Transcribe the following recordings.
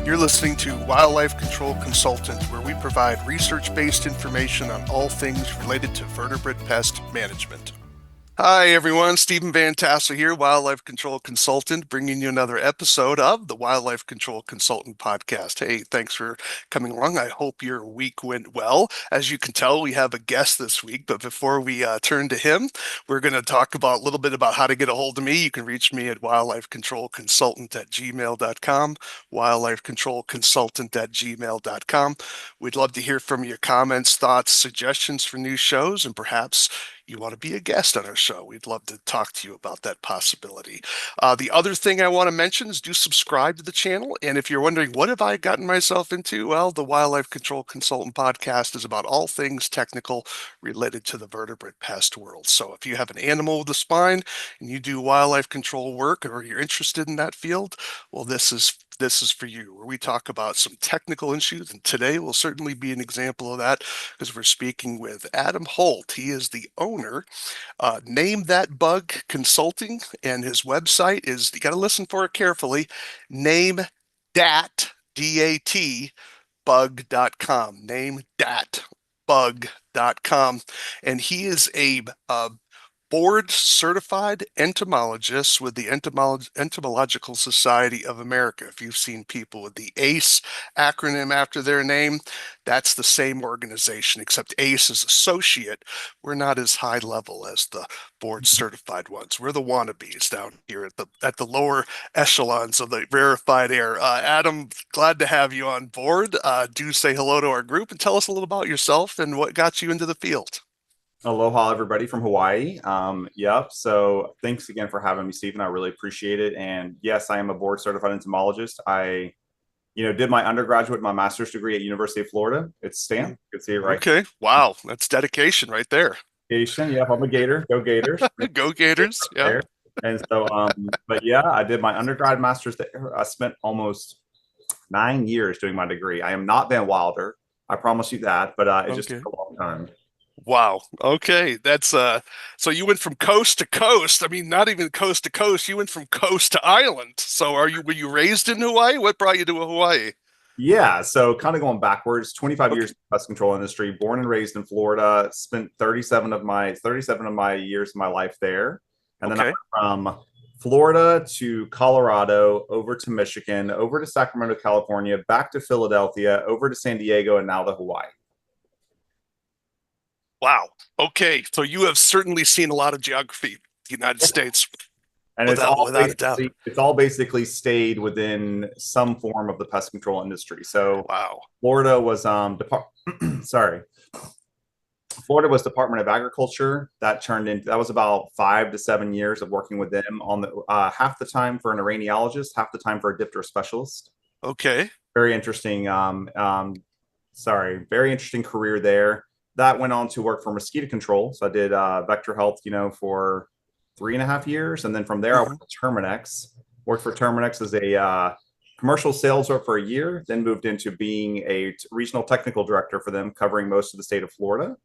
You're listening to Wildlife Control Consultant, where we provide research-based information on all things related to vertebrate pest management. Hi, everyone. Stephen Vantassel here, Wildlife Control Consultant, bringing you another episode of the Wildlife Control Consultant podcast. Hey, thanks for coming along. I hope your week went well. As you can tell, we have a guest this week, but before we turn to him, we're going to talk about a little bit about how to get a hold of me. You can reach me at wildlifecontrolconsultant@gmail.com, wildlifecontrolconsultant@gmail.com. We'd love to hear from your comments, thoughts, suggestions for new shows, and perhaps you want to be a guest on our show. We'd love to talk to you about that possibility. The other thing I want to mention is do subscribe to the channel. And if you're wondering, what have I gotten myself into? Well, the Wildlife Control Consultant podcast is about all things technical related to the vertebrate pest world. So if you have an animal with a spine and you do wildlife control work or you're interested in that field, well, this is for you, where we talk about some technical issues. And today will certainly be an example of that because we're speaking with Adam Holt. He is the owner, NameDatBug Consulting, and his website is, you got to listen for it carefully, NameDat, D-A-T, bug.com, NameDatBug.com. And he is a board certified entomologist with the Entomological Society of America. If you've seen people with the ACE acronym after their name, that's the same organization, except ACE is associate. We're not as high level as the board certified ones. We're the wannabes down here at the lower echelons of the rarefied air. Adam, glad to have you on board. Do say hello to our group and tell us a little about yourself and what got you into the field. Aloha, everybody from Hawaii. So thanks again for having me, Stephen. I really appreciate it. And yes, I am a board certified entomologist. I, did my undergraduate, my master's degree at University of Florida. It's Stan. You can see it right. Okay. Wow. That's dedication right there. Dedication. Yeah, I'm a Gator. Go Gators. Go Gators. Yeah. And so, but yeah, I did my undergrad master's there. I spent almost 9 years doing my degree. I am not Van Wilder. I promise you that, but it just took a long time. Wow. Okay. That's so you went from coast to coast. I mean, not even coast to coast. You went from coast to island. So were you raised in Hawaii? What brought you to Hawaii? Yeah, so kind of going backwards, 25 years in the pest control industry, born and raised in Florida, spent 37 of my years of my life there. And then I went from Florida to Colorado, over to Michigan, over to Sacramento, California, back to Philadelphia, over to San Diego, and now to Hawaii. Wow. Okay. So you have certainly seen a lot of geography, the United States. And without a doubt. It's all basically stayed within some form of the pest control industry. So wow. Florida was Florida was Department of Agriculture. That was about 5 to 7 years of working with them on the half the time for an araneologist, half the time for a diptera specialist. Okay. Very interesting. Very interesting career there. That went on to work for mosquito control. So I did vector health, for 3.5 years. And then from there, I went to Terminix. Worked for Terminix as a commercial sales rep for a year, then moved into being a regional technical director for them, covering most of the state of Florida.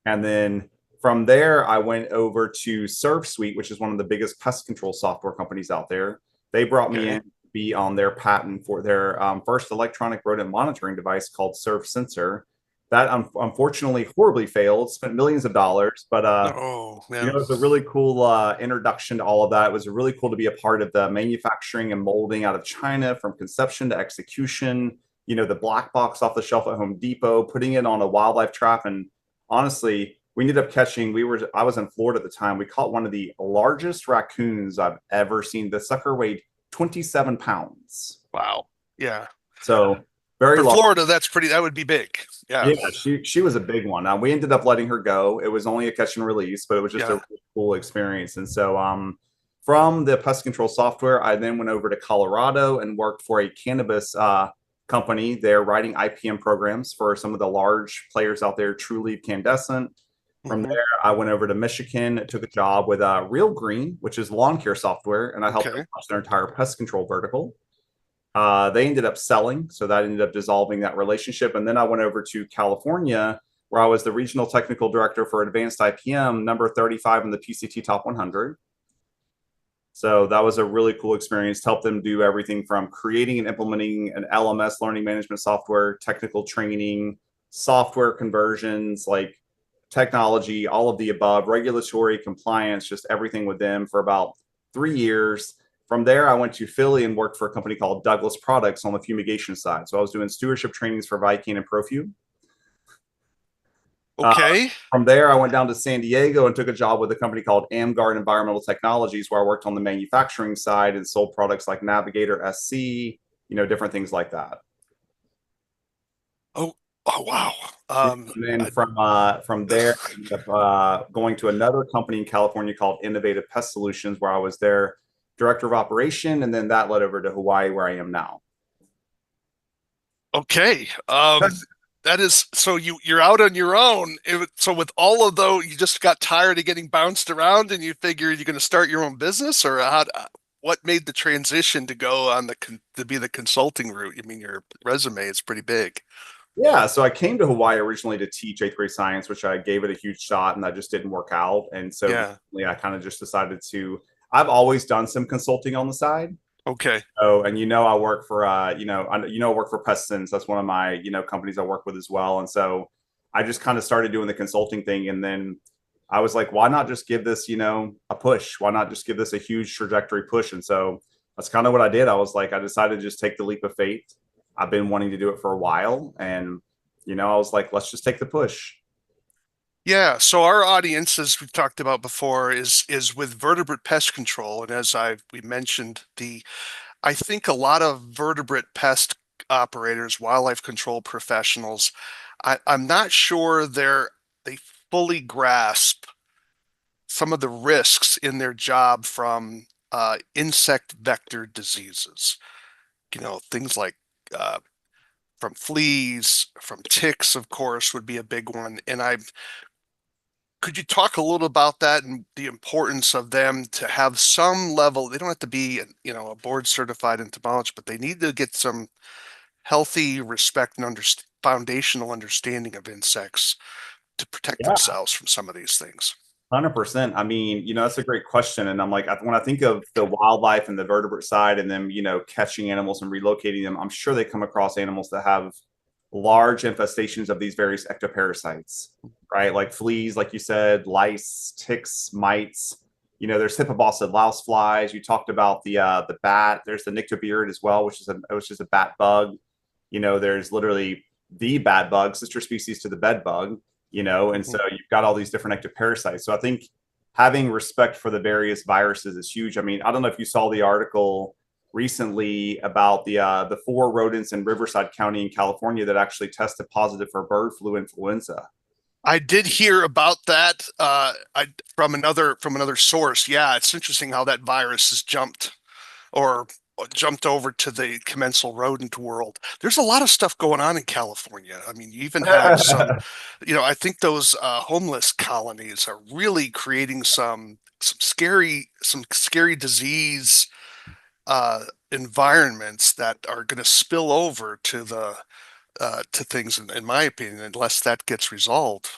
And then from there, I went over to ServSuite, which is one of the biggest pest control software companies out there. They brought me in to be on their patent for their first electronic rodent monitoring device called ServSensor. That unfortunately horribly failed, spent millions of dollars, but it was a really cool introduction to all of that. It was really cool to be a part of the manufacturing and molding out of China from conception to execution, the black box off the shelf at Home Depot, putting it on a wildlife trap. And honestly, we ended up catching, I was in Florida at the time. We caught one of the largest raccoons I've ever seen. The sucker weighed 27 pounds. Wow. Yeah. So for Florida, that would be big. Yeah, she was a big one. We ended up letting her go. It was only a catch and release, but it was just a really cool experience. And so from the pest control software, I then went over to Colorado and worked for a cannabis company. They're writing IPM programs for some of the large players out there, Trulieve, Candescent. From there, I went over to Michigan, took a job with Real Green, which is lawn care software, and I helped them launch their entire pest control vertical. They ended up selling, so that ended up dissolving that relationship. And then I went over to California, where I was the regional technical director for advanced IPM, number 35 in the PCT Top 100. So that was a really cool experience to help them do everything from creating and implementing an LMS, learning management software, technical training, software conversions, like technology, all of the above, regulatory compliance, just everything with them for about 3 years. From there, I went to Philly and worked for a company called Douglas Products on the fumigation side. So I was doing stewardship trainings for Viking and Profume. Uh, Okay. from there, I went down to San Diego and took a job with a company called Amgard Environmental Technologies, where I worked on the manufacturing side and sold products like Navigator SC, different things like that. Oh, oh wow. And then I, from there, I ended up going to another company in California called Innovative Pest Solutions, where I was their director of operation, and then that led over to Hawaii, where I am now. okay. That is so you're out on your own. So with all of those, you just got tired of getting bounced around, and you figured you're going to start your own business, or what made the transition to go on to be the consulting route? I mean, your resume is pretty big. Yeah, so I came to Hawaii originally to teach eighth grade science, which I gave it a huge shot, and that just didn't work out. And so Yeah. recently, I kind of just decided to. I've always done some consulting on the side. Okay. Oh, and I work for I work for PestSense. That's one of my companies I work with as well. And so I just kind of started doing the consulting thing, and then I was like, why not just give this a push? Why not just give this a huge trajectory push? And so that's kind of what I did. I was like, I decided to just take the leap of faith. I've been wanting to do it for a while, and I was like, let's just take the push. Yeah, so our audience, as we've talked about before, is with vertebrate pest control, and as we mentioned, the I think a lot of vertebrate pest operators, wildlife control professionals, I'm not sure they fully grasp some of the risks in their job from insect vector diseases. Things like uh, from fleas, from ticks, of course, would be a big one. And could you talk a little about that and the importance of them to have some level? They don't have to be, a board certified entomologist, but they need to get some healthy respect and foundational understanding of insects to protect Yeah. themselves from some of these things. 100%. I mean, that's a great question. And I'm like, when I think of the wildlife and the vertebrate side and them, catching animals and relocating them, I'm sure they come across animals that have large infestations of these various ectoparasites, right? Like fleas, like you said, lice, ticks, mites. There's hippobossid louse flies. You talked about the bat. There's the nyctoberid as well, which is a bat bug. There's literally the bat bug, sister species to the bed bug, and so Mhm. you've got all these different ectoparasites. So I think having respect for the various viruses is huge. I mean, I don't know if you saw the article recently about the 4 rodents in Riverside County in California that actually tested positive for bird flu influenza. I did hear about that from another source. Yeah, it's interesting how that virus has jumped over to the commensal rodent world. There's a lot of stuff going on in California. I mean, you even have some, I think those homeless colonies are really creating some scary disease environments that are going to spill over to things, in my opinion, unless that gets resolved.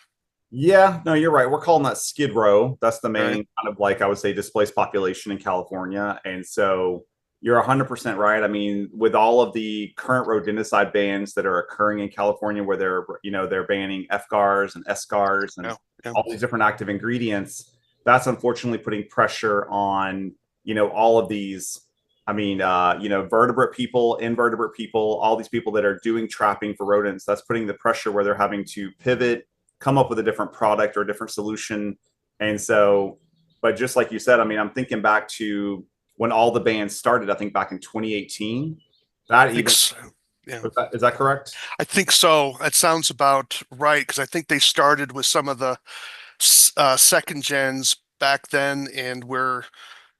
Yeah, no, you're right. We're calling that Skid Row. That's the Right? main kind of like I would say displaced population in California. And so you're 100% right. I mean, with all of the current rodenticide bans that are occurring in California, where they're banning FGARs and SGARs and Yeah. Yeah. all these different active ingredients, that's unfortunately putting pressure on all of these. I mean, vertebrate people, invertebrate people, all these people that are doing trapping for rodents. That's putting the pressure where they're having to pivot, come up with a different product or a different solution. And so, but just like you said, I mean, I'm thinking back to when all the bands started, I think back in 2018. I That think even so. Yeah. is that correct? I think so. That sounds about right because I think they started with some of the second gens back then, and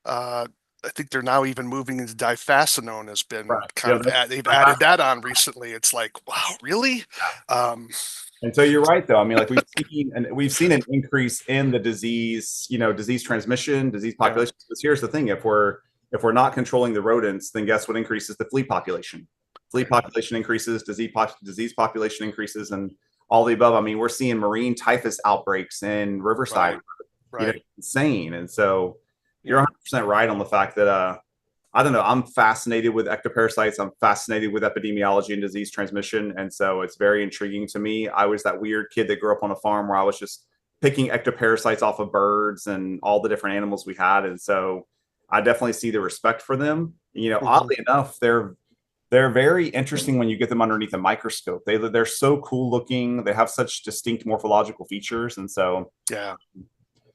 uh, I think they're now even moving into difascinone has been Right. kind Yeah, of they've added that on recently. It's like, wow, really? Um, and so you're right, though. I mean, like we've seen an increase in the disease, disease transmission, disease yeah, population. Because here's the thing: if we're not controlling the rodents, then guess what increases the flea population? Flea right, population increases, disease population increases, and all the above. I mean, we're seeing marine typhus outbreaks in Riverside, right, right. insane. And so, you're 100% right on the fact that I don't know. I'm fascinated with ectoparasites. I'm fascinated with epidemiology and disease transmission. And so it's very intriguing to me. I was that weird kid that grew up on a farm where I was just picking ectoparasites off of birds and all the different animals we had. And so I definitely see the respect for them. You know, Hmm. oddly enough, they're very interesting when you get them underneath a microscope. They're so cool looking. They have such distinct morphological features. And so, Yeah.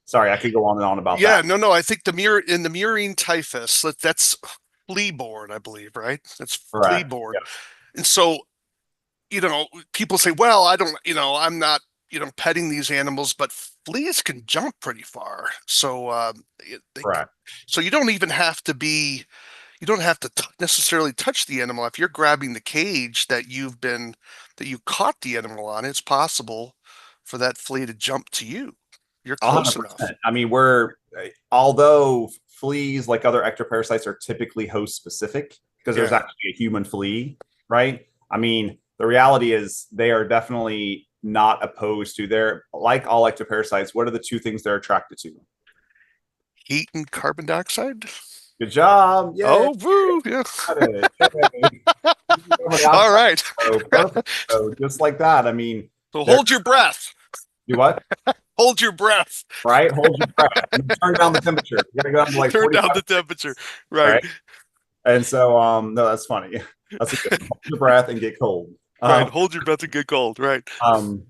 sorry, I could go on and on about that. Yeah, no. I think the murine typhus, that's flea-borne, I believe, right? That's Correct. flea-borne. Yeah. And so, people say, well, I don't, I'm not, petting these animals, but fleas can jump pretty far. So, they, Correct. so you don't have to necessarily touch the animal. If you're grabbing the cage that you caught the animal on, it's possible for that flea to jump to you. You're close enough. 100%. I mean, although fleas, like other ectoparasites, are typically host specific because there's Yeah. actually a human flea, right? I mean, the reality is they are definitely not opposed to. They're like all ectoparasites. What are the two things they're attracted to? Heat and carbon dioxide. Good job. Yay. Oh, woo. Yeah. Got it. Yay. All right. So perfect. So just like that. I mean, So they're hold your breath. do what? Hold your breath. Right? Hold your breath. And turn down the temperature. You gotta go down to like Turn down 45, the temperature. Right. right? And so, no, that's funny. That's a good one. Hold your breath and get cold. Right. Hold your breath and get cold. Right.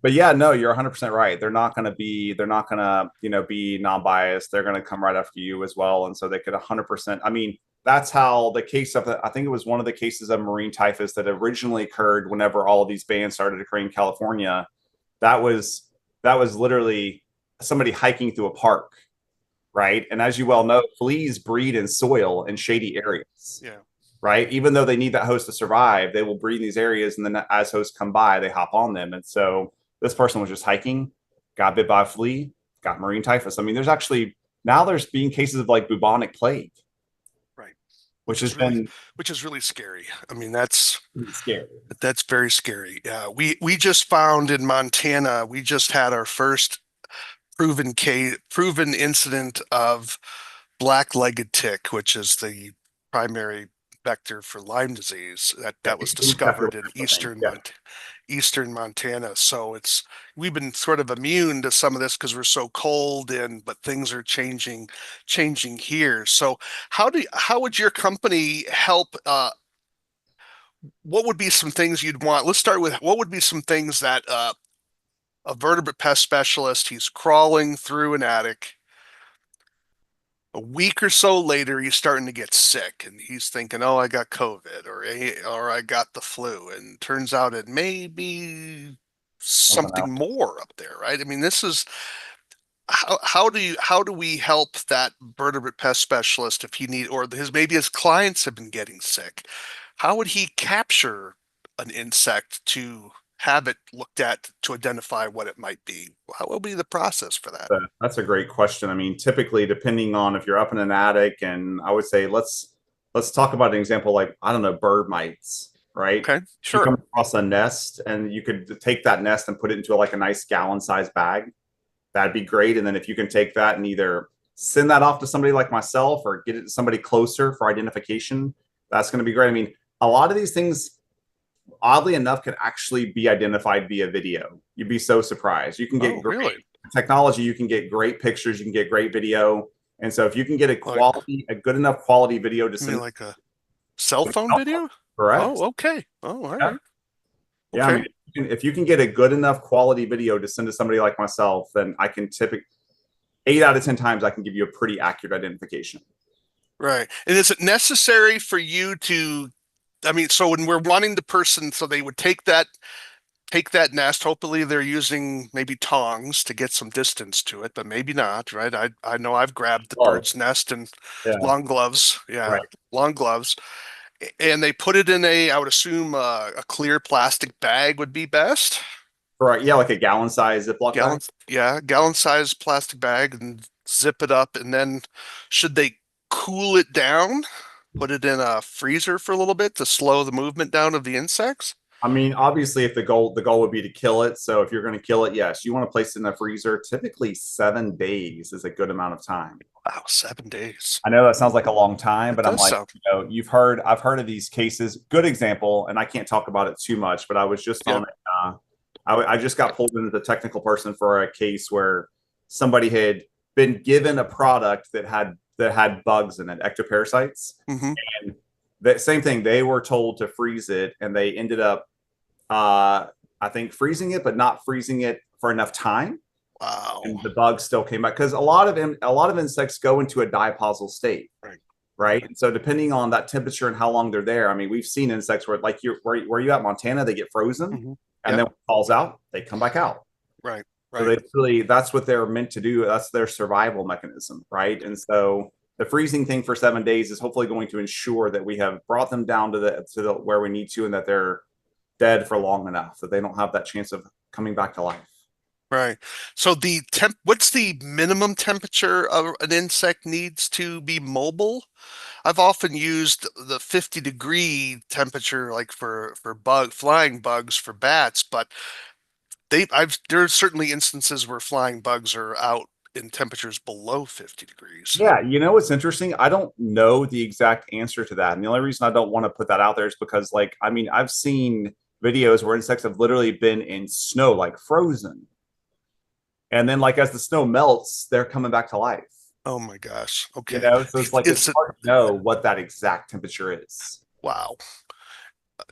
But yeah, no, you're 100% right. They're not going to, be non-biased. They're going to come right after you as well. And so they could 100%. I mean, that's how the case of, I think it was one of the cases of marine typhus that originally occurred whenever all of these bans started occurring in California. That was, that was literally somebody hiking through a park, right? And as you well know, fleas breed in soil in shady areas, Yeah. right? Even though they need that host to survive, they will breed in these areas. And then as hosts come by, they hop on them. And so this person was just hiking, got bit by a flea, got marine typhus. I mean, there's being cases of like bubonic plague, Right. which has been Which is really scary. I mean, scary. that's very scary. Yeah. We just found in Montana, we just had our first proven incident of black-legged tick, which is the primary vector for Lyme disease Yeah, that was it moves after, discovered in I think. Yeah, eastern Montana. So we've been sort of immune to some of this because we're so cold but things are changing here. So how would your company help what would be some things you'd want? Let's start with what would be some things that a vertebrate pest specialist, he's crawling through an attic. A week or so later, he's starting to get sick, and he's thinking, "Oh, I got COVID, or I got the flu." And turns out it may be something something else. more up there, right? I mean, this is how do we help that vertebrate pest specialist if he need or maybe his clients have been getting sick? How would he capture an insect to have it looked at to identify what it might be? How will be the process for that? That's a great question. I mean, typically, depending on if you're up in an attic, and I would say let's talk about an example like I don't know, bird mites, right? Okay, You sure. come across a nest, and you could take that nest and put it into like a nice gallon-sized bag. That'd be great. And then if you can take that and either send that off to somebody like myself or get it to somebody closer for identification, that's going to be great. I mean, a lot of these things, oddly enough, can actually be identified via video. You'd be so surprised. You can get Oh, great really? technology, you can get great pictures, you can get great video. And so if you can get Like, a good enough quality video to you mean send, like a cell phone video? correct? Oh, okay. Oh, all Yeah. right. Yeah. I Okay. mean, if you can get a good enough quality video to send to somebody like myself, then I can typically 8 out of 10 times I can give you a pretty accurate identification. Right. And is it necessary for you to, I mean, so when we're wanting the person, so they would take that nest. Hopefully they're using maybe tongs to get some distance to it, but maybe not, right? I know I've grabbed the Oh, bird's nest in yeah, long gloves. Yeah, right. long gloves. And they put it in I would assume a clear plastic bag would be best. Right. Yeah, like a gallon size Ziploc bag. Gallon size plastic bag and zip it up. And then should they cool it down? Put it in a freezer for a little bit to slow the movement down of the insects? I mean, obviously, if the goal would be to kill it. So if you're going to kill it, yes, you want to place it in the freezer. Typically, 7 days is a good amount of time. Wow, 7 days. I know that sounds like a long time, It but I'm does like, sound. I've heard of these cases. Good example, and I can't talk about it too much, but I was just Yeah. on, I just got pulled into the technical person for a case where somebody had been given a product that had bugs in it, ectoparasites, Hmm. and that same thing. They were told to freeze it, and they ended up, uh, I think, freezing it, but not freezing it for enough time, Wow. and the bugs still came back because a lot of insects go into a diaposal state, Right. right? And so depending on that temperature and how long they're there, I mean, we've seen insects where like where you at Montana, they get frozen, Hmm. and Yeah. then when it falls out, they come back out. Right. So Right. they really that's what they're meant to do. That's their survival mechanism, right? And so the freezing thing for 7 days is hopefully going to ensure that we have brought them down to the where we need to, and that they're dead for long enough that they don't have that chance of coming back to life. Right. So what's the minimum temperature of an insect needs to be mobile? I've often used the 50-degree temperature, like for flying bugs for bats, but there's certainly instances where flying bugs are out in temperatures below 50 degrees. Yeah, you know what's interesting? I don't know the exact answer to that. And the only reason I don't want to put that out there is because, like, I mean, I've seen videos where insects have literally been in snow, like frozen. And then, like, as the snow melts, they're coming back to life. Oh my gosh. You Okay. know, so it's like it's Is it hard to know what that exact temperature is. wow.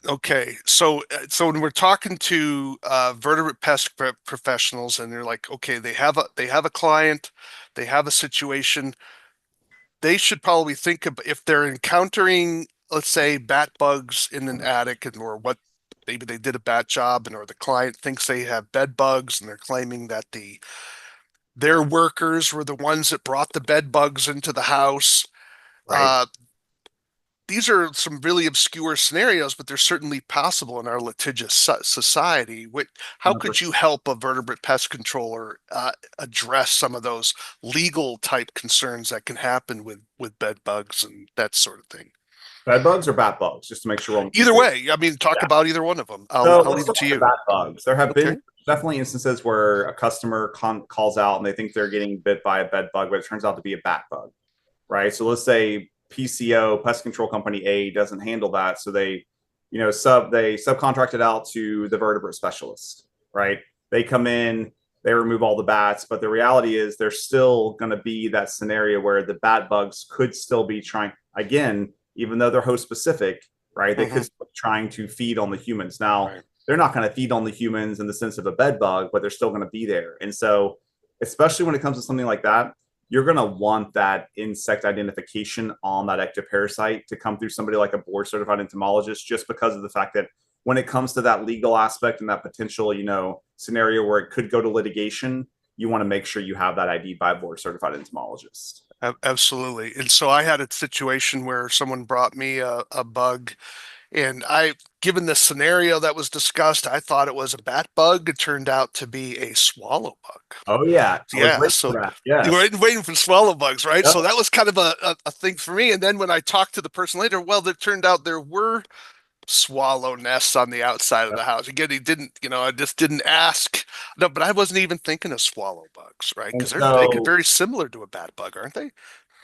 Okay. So when we're talking to vertebrate professionals and they're like, okay, they have a client, they have a situation, they should probably think of if they're encountering, let's say, bat bugs in an attic, and or what maybe they did a bat job, and or the client thinks they have bed bugs, and they're claiming that their workers were the ones that brought the bed bugs into the house. Right? Uh, these are some really obscure scenarios, but they're certainly possible in our litigious society. How could 100%. you help a vertebrate pest controller address some of those legal type concerns that can happen with bed bugs and that sort of thing? Bed bugs or bat bugs, just to make sure we're on the same Either page. way, I mean, talk Yeah. about either one of them. So I'll let's leave it start to with the you. bat bugs. There have been Okay. definitely instances where a customer calls out and they think they're getting bit by a bed bug, but it turns out to be a bat bug, right? So let's say PCO, pest control company A, doesn't handle that, so they subcontract it out to the vertebrate specialist, right? They come in, they remove all the bats, but the reality is there's still going to be that scenario where the bat bugs could still be trying again, even though they're host specific, right? They could Hmm. still be trying to feed on the humans. Now, Right. they're not going to feed on the humans in the sense of a bed bug, but they're still going to be there. And so, especially when it comes to something like that, you're going to want that insect identification on that ectoparasite to come through somebody like a board certified entomologist, just because of the fact that when it comes to that legal aspect and that potential, scenario where it could go to litigation, you want to make sure you have that ID by a board certified entomologist. Absolutely. And so I had a situation where someone brought me a bug. And given the scenario that was discussed, I thought it was a bat bug. It turned out to be a swallow bug. Oh yeah, I was Yeah, waiting so for that. you were Yes. waiting for swallow bugs, right? Yep. So that was kind of a thing for me. And then when I talked to the person later, well, it turned out there were swallow nests on the outside of Yep. the house. Again, he didn't, I just didn't ask. No, but I wasn't even thinking of swallow bugs, right? And Because they get so very similar to a bat bug, aren't they?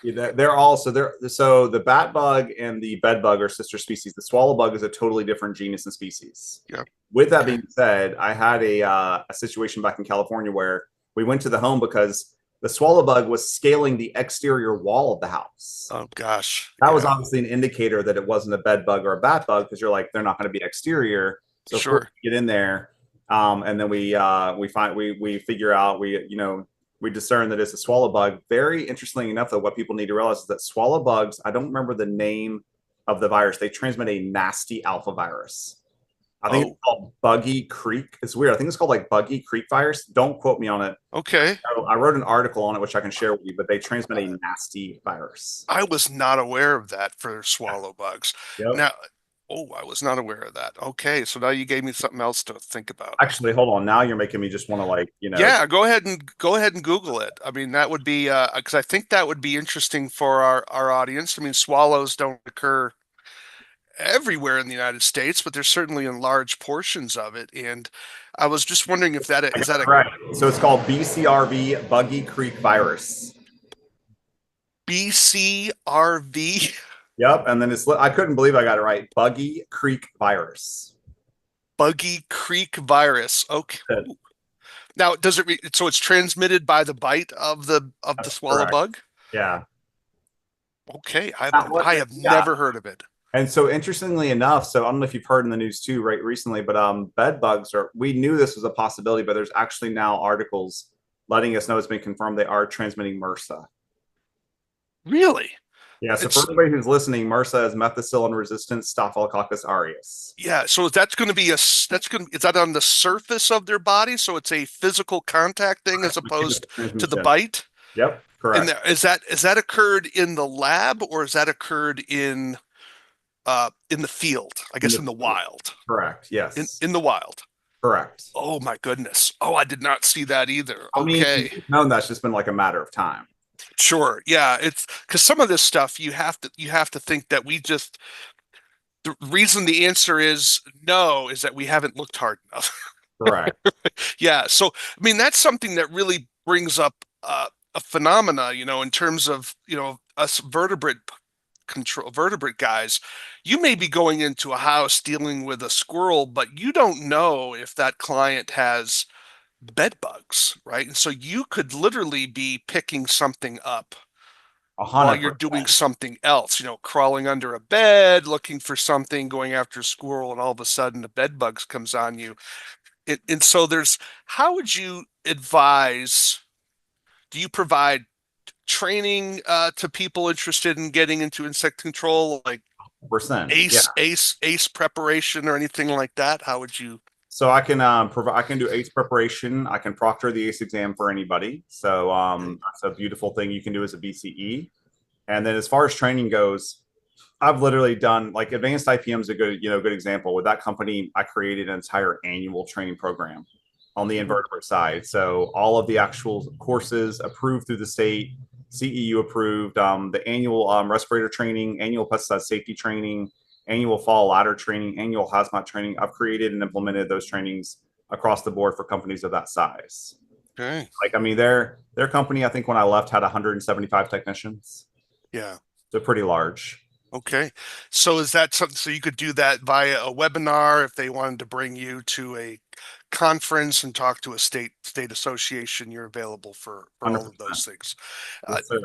yeah, they're the bat bug and the bed bug are sister species. The swallow bug is a totally different genus and species. Yeah. With that Okay. being said, I had a situation back in California where we went to the home because the swallow bug was scaling the exterior wall of the house. Oh gosh. That was Yeah. obviously an indicator that it wasn't a bed bug or a bat bug because you're like they're not going to be exterior. So of course Sure. we get in there, and then we figure out we discern that it's a swallow bug. Very interestingly enough, though, what people need to realize is that swallow bugs. I don't remember the name of the virus. They transmit a nasty alpha virus. I think it's Oh, called Buggy Creek. It's weird. I think it's called like Buggy Creek virus. Don't quote me on it. okay. I wrote an article on it, which I can share with you, but they transmit a nasty virus. I was not aware of that for swallow bugs. Yep. Now, oh, I was not aware of that. Okay, so now you gave me something else to think about. Actually, hold on. Now you're making me just want to Yeah, go ahead and Google it. I mean, that would be because I think that would be interesting for our audience. I mean, swallows don't occur everywhere in the United States, but they're certainly in large portions of it. And I was just wondering if I is got that a it right. So it's called BCRV Buggy Creek virus. BCRV. Yep. And then I couldn't believe I got it right. Buggy Creek virus. Buggy Creek virus. Okay. Ooh. Now, so it's transmitted by the bite of the That's swallow correct. bug? Yeah. Okay, That I wasn't, have yeah. never heard of it. And so interestingly enough, so I don't know if you've heard in the news too, right, recently, but bed bugs are, we knew this was a possibility, but there's actually now articles letting us know it's been confirmed they are transmitting MRSA. Really? Yeah, so for It's anybody who's listening, MRSA is methicillin-resistant Staphylococcus aureus. Yeah, so that's going to be that's going to is that on the surface of their body? So it's a physical contact thing as opposed to the Transmission. bite? Yep, And correct. is that occurred in the lab or has that occurred in the field? I In guess the in the field. wild. Correct. Yes. In the wild. Correct. Oh my goodness. Oh, I did not see that either. I mean, Okay. we've known that's just been like a matter of time. Sure. Yeah, it's because some of this stuff you have to think that we just the reason the answer is no is that we haven't looked hard enough. Correct. Yeah, so I mean that's something that really brings up a phenomena, in terms of us vertebrate guys. You may be going into a house dealing with a squirrel, but you don't know if that client has bed bugs, right? And so you could literally be picking something up A while hundred you're doing percent. something else, crawling under a bed, looking for something, going after a squirrel, and all of a sudden the bed bugs comes on you. And so how would you advise, do you provide training to people interested in getting into insect control, like Percent. Yeah. ACE preparation or anything like that? How would you? So I can provide. I can do ACE preparation. I can proctor the ACE exam for anybody. So Okay. that's a beautiful thing you can do as a BCE. And then as far as training goes, I've literally done like advanced IPM is a good example. With that company, I created an entire annual training program on the Mhm. invertebrate side. So all of the actual courses approved through the state, CEU approved, the annual respirator training, annual pesticide safety training, annual fall ladder training, annual hazmat training. I've created and implemented those trainings across the board for companies of that size. Okay. Like I mean, their company, I think when I left had 175 technicians. Yeah. So pretty large. Okay. So is that something, so you could do that via a webinar if they wanted to bring you to a conference and talk to a state association, you're available for all of 100%. those things. Uh, Yes, sir.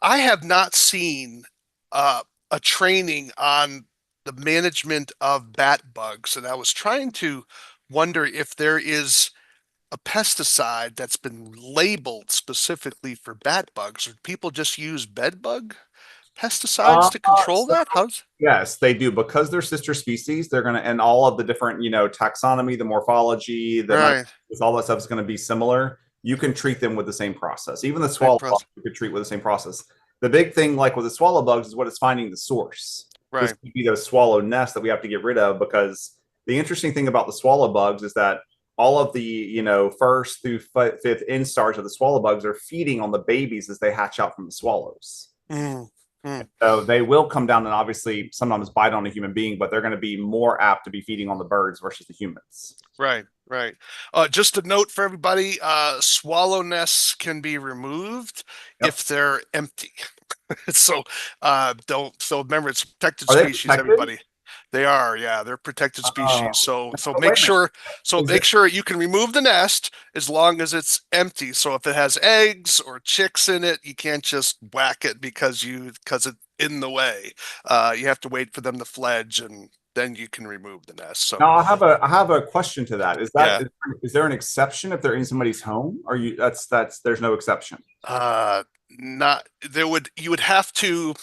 I have not seen uh, a training on the management of bat bugs, and I was trying to wonder if there is a pesticide that's been labeled specifically for bat bugs, or people just use bed bug pesticides to control So that? How's yes, they do because they're sister species. They're gonna and all of the different taxonomy, the morphology, the right, all that stuff is going to be similar. You can treat them with the same process. Even the same swallow bug process, you could treat with the same process. The big thing, like with the swallow bugs, is what it's finding the source. This right? could be those swallow nests that we have to get rid of because the interesting thing about the swallow bugs is that all of the first through fifth instars of the swallow bugs are feeding on the babies as they hatch out from the swallows. Mm, mm, So they will come down and obviously sometimes bite on a human being, but they're going to be more apt to be feeding on the birds versus the humans. right, right. Just a note for everybody: swallow nests can be removed Yep. if they're empty. So don't so remember it's a protected Are they species, protected? everybody. They are, yeah, they're protected Oh, species. So wait a minute. Is it make sure you can remove the nest as long as it's empty. So if it has eggs or chicks in it, you can't just whack it because it's in the way. You have to wait for them to fledge and then you can remove the nest. So now? I have a question to that. yeah. Is there an exception if they're in somebody's home? Or you that's there's no exception. Not there would you would have to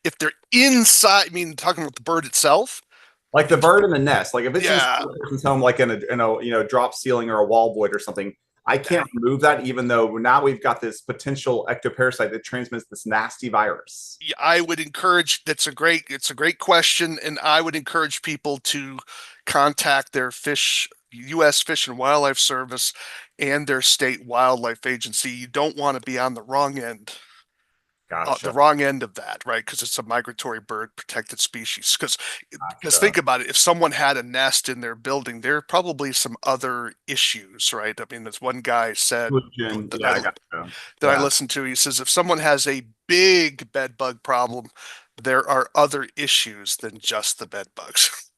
if they're inside, I mean talking about the bird itself. Like the bird in the nest. Like if it's inside Yeah, a person's home, like in a drop ceiling or a wall void or something, I can't I, remove that, even though now we've got this potential ectoparasite that transmits this nasty virus. I would encourage, it's a great question, and I would encourage people to contact their U.S. Fish and Wildlife Service and their state wildlife agency. You don't want to be on the wrong end the Gotcha. wrong end of that, right? Because it's a migratory bird protected species. Because Gotcha. think about it, if someone had a nest in their building, there are probably some other issues, right? I mean, as one guy said Pollution. that Yeah, I gotcha. I Yeah. listened to, he says if someone has a big bed bug problem, there are other issues than just the bed bugs,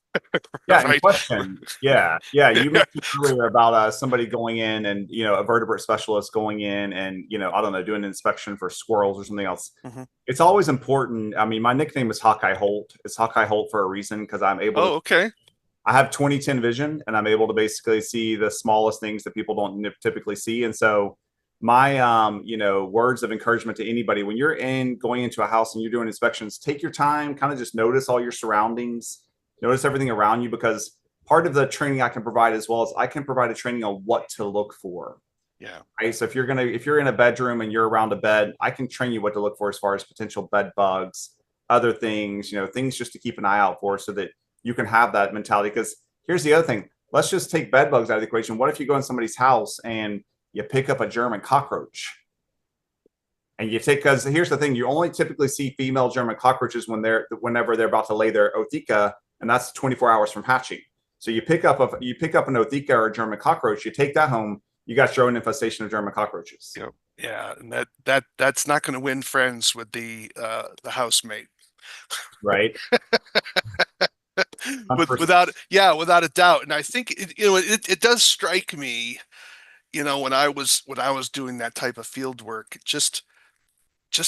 Yeah, in right? question. Yeah, yeah. You mentioned earlier about somebody going in and a vertebrate specialist going in and I don't know doing an inspection for squirrels or something else. Mhm. It's always important. I mean, my nickname is Hawkeye Holt. It's Hawkeye Holt for a reason because I'm able to. Oh, okay. I have 20/10 vision, and I'm able to basically see the smallest things that people don't typically see. And so, my words of encouragement to anybody when you're in going into a house and you're doing inspections, take your time, kind of just notice all your surroundings, notice everything around you, because part of the training I can provide as well as I can provide a training on what to look for. Yeah. Right. So if you're in a bedroom and you're around a bed, I can train you what to look for as far as potential bed bugs, other things, things just to keep an eye out for so that you can have that mentality. Because here's the other thing. Let's just take bed bugs out of the equation. What if you go in somebody's house and you pick up a German cockroach? And you take, because here's the thing, you only typically see female German cockroaches whenever they're about to lay their othika, and that's 24 hours from hatching. So you pick up an othika or a German cockroach, you take that home, you got your own infestation of German cockroaches. Yep. Yeah, and that's not going to win friends with the housemate. Right. 100%. Without a doubt. And I think it does strike me, when I was doing that type of field work, just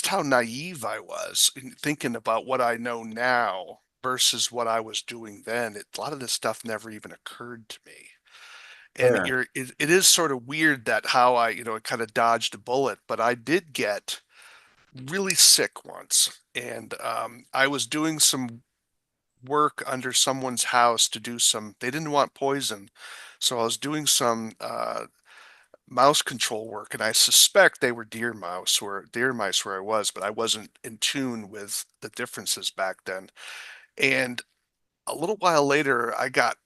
how naive I was in thinking about what I know now versus what I was doing then. A lot of this stuff never even occurred to me. And Fair. it is sort of weird that how I kind of dodged a bullet, but I did get really sick once. And I was doing some work under someone's house to do they didn't want poison. So I was doing some mouse control work, and I suspect they were deer mice where I was, but I wasn't in tune with the differences back then. And a little while later, I got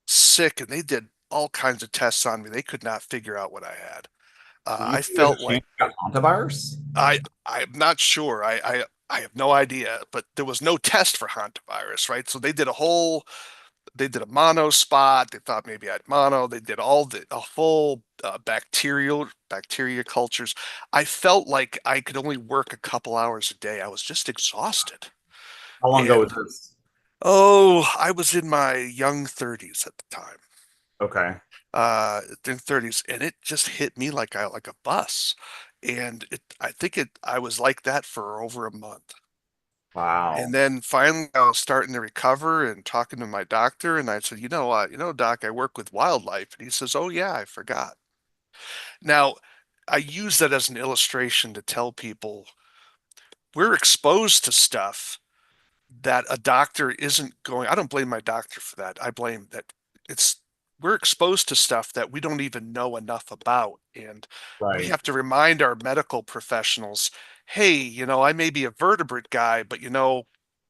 sick, and they did all kinds of tests on me. They could not figure out what I had. Do you I think there's a felt chance like you got hantavirus? I'm not sure. I have no idea, but there was no test for hantavirus, right? So they did a mono spot. They thought maybe I had mono. They did a full bacteria cultures. I felt like I could only work a couple hours a day. I was just exhausted. How long ago was And this? oh, I was in my young 30s at the time. Okay. In 30s, and it just hit me like a bus. And I was like that for over a month. And Wow. then finally I was starting to recover and talking to my doctor, and I said, doc, I work with wildlife. And he says, oh yeah, I forgot. Now, I use that as an illustration to tell people we're exposed to stuff that a doctor isn't going. I don't blame my doctor for that. I blame that it's we're exposed to stuff that we don't even know enough about. And we Right. have to remind our medical professionals, hey, I may be a vertebrate guy, but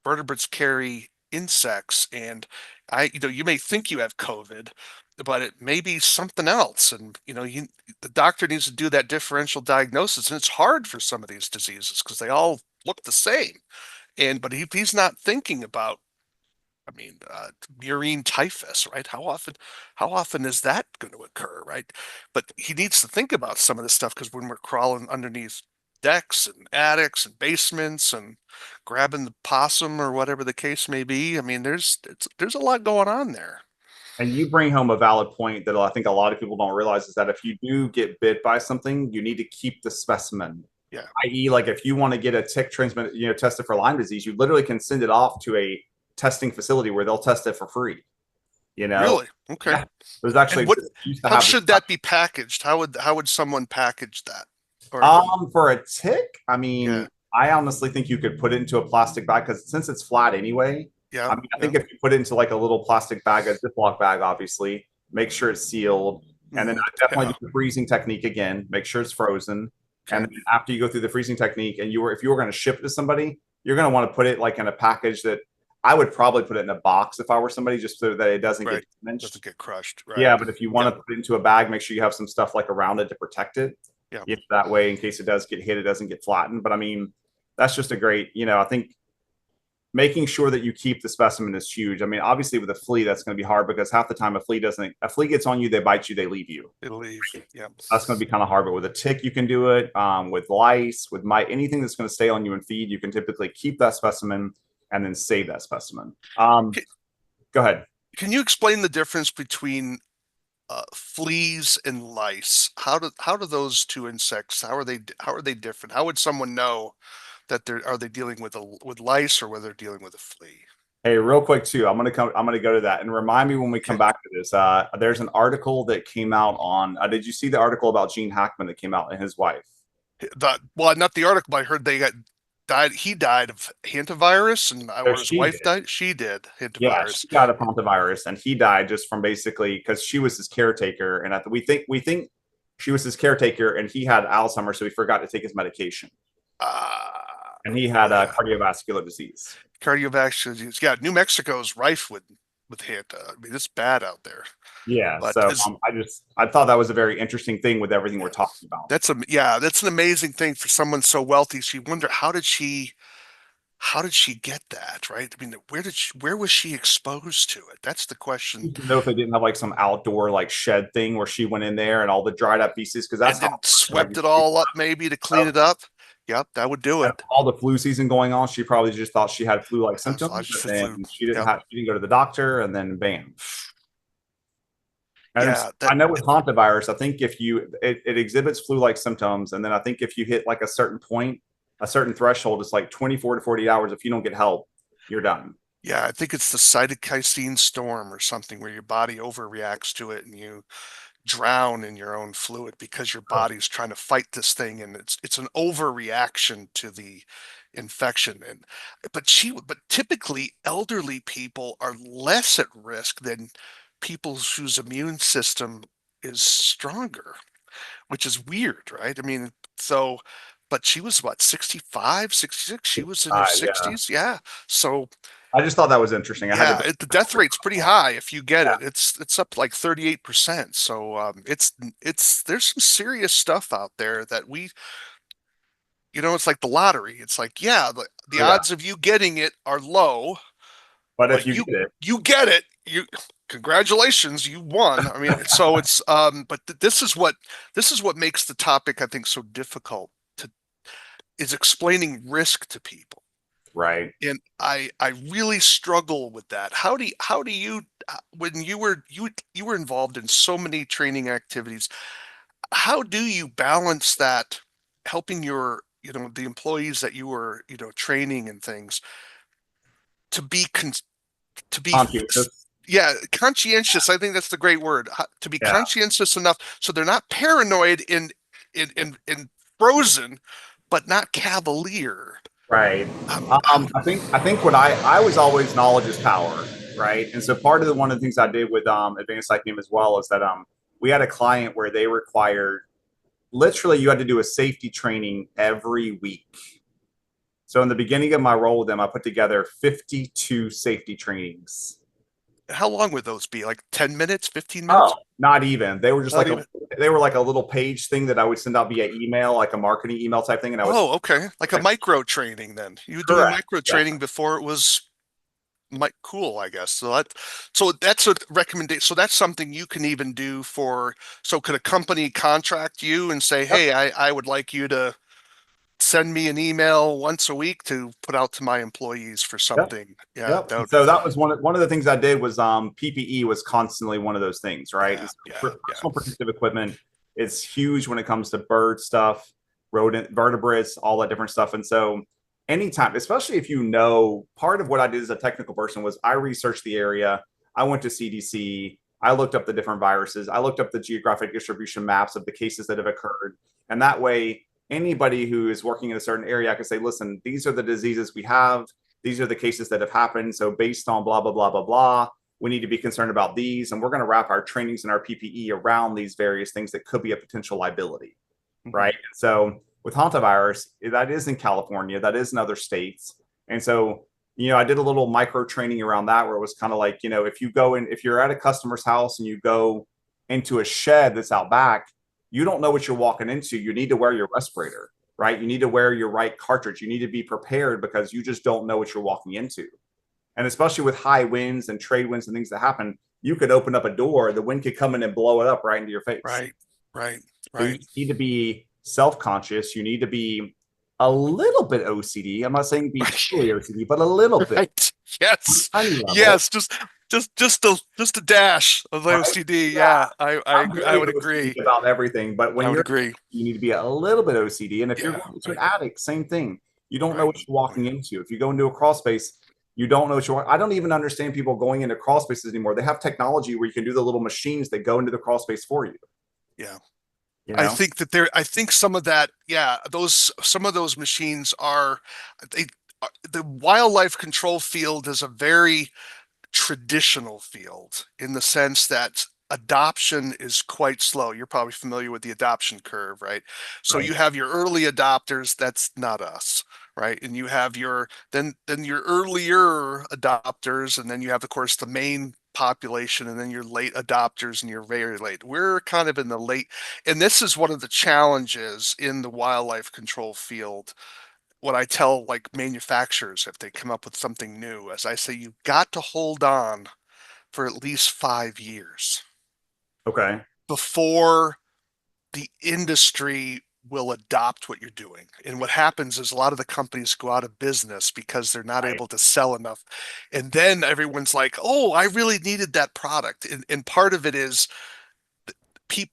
vertebrates carry insects, and you may think you have COVID, but it may be something else. And the doctor needs to do that differential diagnosis. And it's hard for some of these diseases because they all look the same. But if he's not thinking about, I mean, murine typhus, right? How often is that going to occur, right? But he needs to think about some of this stuff because when we're crawling underneath decks and attics and basements and grabbing the possum or whatever the case may be, I mean, there's a lot going on there. And you bring home a valid point that I think a lot of people don't realize is that if you do get bit by something, you need to keep the specimen. Yeah. I.e., like if you want to get a tick transmitted, tested for Lyme disease, you literally can send it off to a testing facility where they'll test it for free. You know, Really? Okay. yeah. There's actually And what? used to How have this. should that be packaged? How would someone package that? Or For a tick, I yeah, mean, I honestly think you could put it into a plastic bag because since it's flat anyway, yeah, I mean, I yeah. think if you put it into like a little plastic bag, a Ziploc bag, obviously, make sure it's sealed. And then Hmm. I definitely Yeah. do the freezing technique again, make sure it's frozen. And Okay. then after you go through the freezing technique and if you were going to ship it to somebody, you're going to want to put it like in a package that I would probably put it in a box if I were somebody just so that it doesn't get Right. damaged. Doesn't get crushed. Right. Yeah, but if you want Yep. to put it into a bag, make sure you have some stuff like around it to protect it. Yeah. If that way, in case it does get hit, it doesn't get flattened. But I mean, that's just a great, I think making sure that you keep the specimen is huge. I mean, obviously with a flea, that's going to be hard because half the time a flea gets on you, they bite you, they leave you. It'll leave. Yeah. That's going to be kind of hard. But with a tick, you can do it. With lice, with mite, anything that's going to stay on you and feed, you can typically keep that specimen and then save that specimen. Go ahead. Can you explain the difference between fleas and lice? How do those two insects, how are they different? How would someone know that are they dealing with lice or whether they're dealing with a flea? Hey, real quick too, I'm gonna go to that and remind me when we come Okay. back to this. There's an article that came out on. Did you see the article about Gene Hackman that came out and his wife? Well, not the article, but I heard they got died. He died of hantavirus, and So or his she wife did. died. She did Yeah, hantavirus. she got a pontavirus, and he died just from basically because she was his caretaker, and we think she was his caretaker, and he had Alzheimer's, so he forgot to take his medication, and he had a Yeah, cardiovascular disease. cardiovascular disease. Yeah, New Mexico is rife with hanta. I mean, it's bad out there. Yeah, But so as I thought that was a very interesting thing with everything we're yeah, talking about. that's an amazing thing for someone so wealthy. So you wonder how did she get that, right? I mean, where was she exposed to it? That's the question. To know if they didn't have like some outdoor like shed thing where she went in there and all the dried up pieces because that's And how then swept it all up maybe to clean it up. Yep, that would do and it. all the flu season going on. She probably just thought she had flu like I thought symptoms, just and for flu. then Yep. she didn't go to the doctor, and then bam. And Yeah, I know with hantavirus, I think if it exhibits flu-like symptoms, and then I think if you hit like a certain point, a certain threshold, it's like 24 to 48 hours. If you don't get help, you're done. yeah, I think it's the cytokine storm or something where your body overreacts to it and you drown in your own fluid because your body's trying to fight this thing and it's an overreaction to the infection. And but typically elderly people are less at risk than people whose immune system is stronger, which is weird, right? I mean, so but she was what, 65, 66? She was in her Yeah. 60s. Yeah. So I just thought that was interesting. I had to. yeah, the death rate's pretty high if you get it. It's up like 38%. So it's there's some serious stuff out there that it's like the lottery. It's like, yeah, the Oh, yeah. odds of you getting it are low, But if but you you get it, you get it. You congratulations, you won. I mean, so it's but this is what makes the topic I think so difficult to is explaining risk to people. right? And I really struggle with that. How do you when you were involved in so many training activities, how do you balance that helping the employees that you were, training and things to be to be Conscientious. yeah, conscientious. I think that's the great word. To be Yeah. conscientious enough so they're not paranoid in frozen, but not cavalier. Right. Um, I think what I was always knowledge is power, right? And so part of one of the things I did with advanced psych as well is that we had a client where they required literally you had to do a safety training every week. So in the beginning of my role with them, I put together 52 safety trainings. how long would those be? Like 10 minutes, 15 Oh, minutes? not even. They were just Not like even. they were like a little page thing that I would send out via email, like a marketing email type thing, and I was Oh, okay. Like a micro training then. You were doing correct. micro Yeah. training before it was cool, I guess. So that's a recommendation. So that's something you can even do so could a company contract you and say, Yep. "Hey, I would like you to send me an email once a week to put out to my employees for Yep. something." Yeah, Yep. And so that was one of the things I did was PPE was constantly one of those things, right? And yeah, so yeah, yeah. personal protective equipment is huge when it comes to bird stuff, rodent, vertebrates, all that different stuff. And so anytime, especially if part of what I did as a technical person was I researched the area. I went to CDC. I looked up the different viruses. I looked up the geographic distribution maps of the cases that have occurred. And that way, anybody who is working in a certain area, I could say, listen, these are the diseases we have, these are the cases that have happened. So based on blah, blah, blah, blah, blah, we need to be concerned about these. And we're going to wrap our trainings and our PPE around these various things that could be a potential liability. Mhm. Right. So with hantavirus, that is in California, that is in other states. And so, I did a little micro training around that where it was kind of like, if you're at a customer's house and you go into a shed that's out back, you don't know what you're walking into. You need to wear your respirator, right? You need to wear your right cartridge. You need to be prepared because you just don't know what you're walking into. And especially with high winds and trade winds and things that happen, you could open up a door, the wind could come in and blow it up right into your face. Right. Right. So you Right. need to be self-conscious. You need to be a little bit OCD. I'm not saying be totally OCD, but a little bit, Right. Yes. tiny level, Yes. Just a dash of right? OCD. Yeah, Yeah. I I'm agree. I very would OCD agree. about everything, but when I would you're, agree. you need to be a little bit OCD. And if you're Yeah. going to an Right. attic, same thing. You don't know Right. what you're walking into. If you go into a crawl space, you don't know what you're. I don't even understand people going into crawl spaces anymore. They have technology where you can do the little machines that go into the crawl space for you. Yeah. You I know? think that there, I think some of that, yeah, some of those machines are, they, the wildlife control field is a very traditional field in the sense that adoption is quite slow. You're probably familiar with the adoption curve, right? So Right. you have your early adopters, that's not us, right? And you have your then your earlier adopters, and then you have, of course, the main population, and then your late adopters and your very late. We're kind of in the late, and this is one of the challenges in the wildlife control field. What I tell like manufacturers if they come up with something new, as I say, you've got to hold on for at least 5 years Okay. before the industry will adopt what you're doing. And what happens is a lot of the companies go out of business because they're not Right. able to sell enough. And then everyone's like, oh, I really needed that product. And part of it is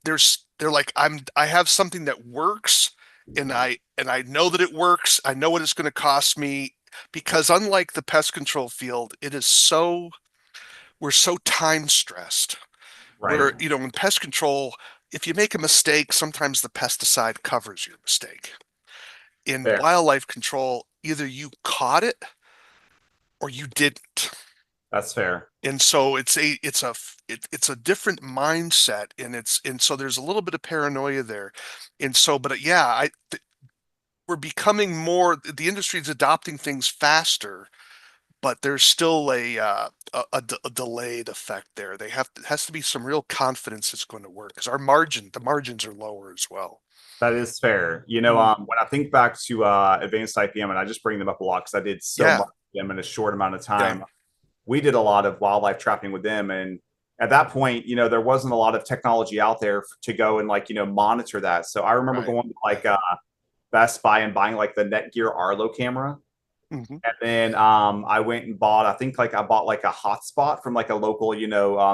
they're like, I have something that works and I know that it works. I know what it's going to cost me because unlike the pest control field, it is so we're so time stressed. Right. Where, in pest control, if you make a mistake, sometimes the pesticide covers your mistake. In Fair. wildlife control, either you caught it or you didn't. That's fair. And so it's a different mindset, and so there's a little bit of paranoia there. And so, but yeah, we're becoming more, the industry is adopting things faster, but there's still a delayed effect there. It has to be some real confidence it's going to work because the margins are lower as well. That is fair. Mm, When I think back to advanced IPM, and I just bring them up a lot because I did so yeah, much with them in a short amount of yeah, time. We did a lot of wildlife trapping with them, and at that point, there wasn't a lot of technology out there to go and monitor that. So I remember right, going to right. Best Buy and buying like the Netgear Arlo camera. Hmm. And then I went and bought, I think like I bought like a hotspot from like a local,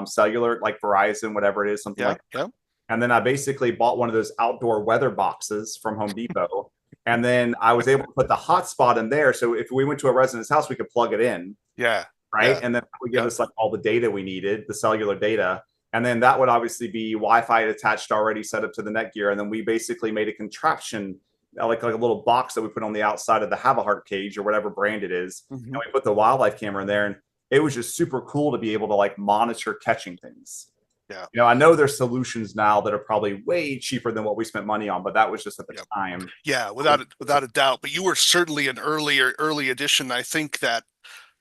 cellular, like Verizon, whatever it is, something Yeah, like that. yeah, And then I basically bought one of those outdoor weather boxes from Home Depot. And then I was able to put the hotspot in there. So if we went to a resident's house, we could plug it in, yeah, right? yeah, And then that would give yep, us like all the data we needed, the cellular data. And then that would obviously be Wi-Fi attached already set up to the Netgear. And then we basically made a contraption, like a little box that we put on the outside of the Have a Heart cage or whatever brand it is. hmm, And we put the wildlife camera in there. And it was just super cool to be able to like monitor catching things. yeah, I know there's solutions now that are probably way cheaper than what we spent money on, but that was just at the yep, time. yeah, without a doubt. But you were certainly an early edition. I think that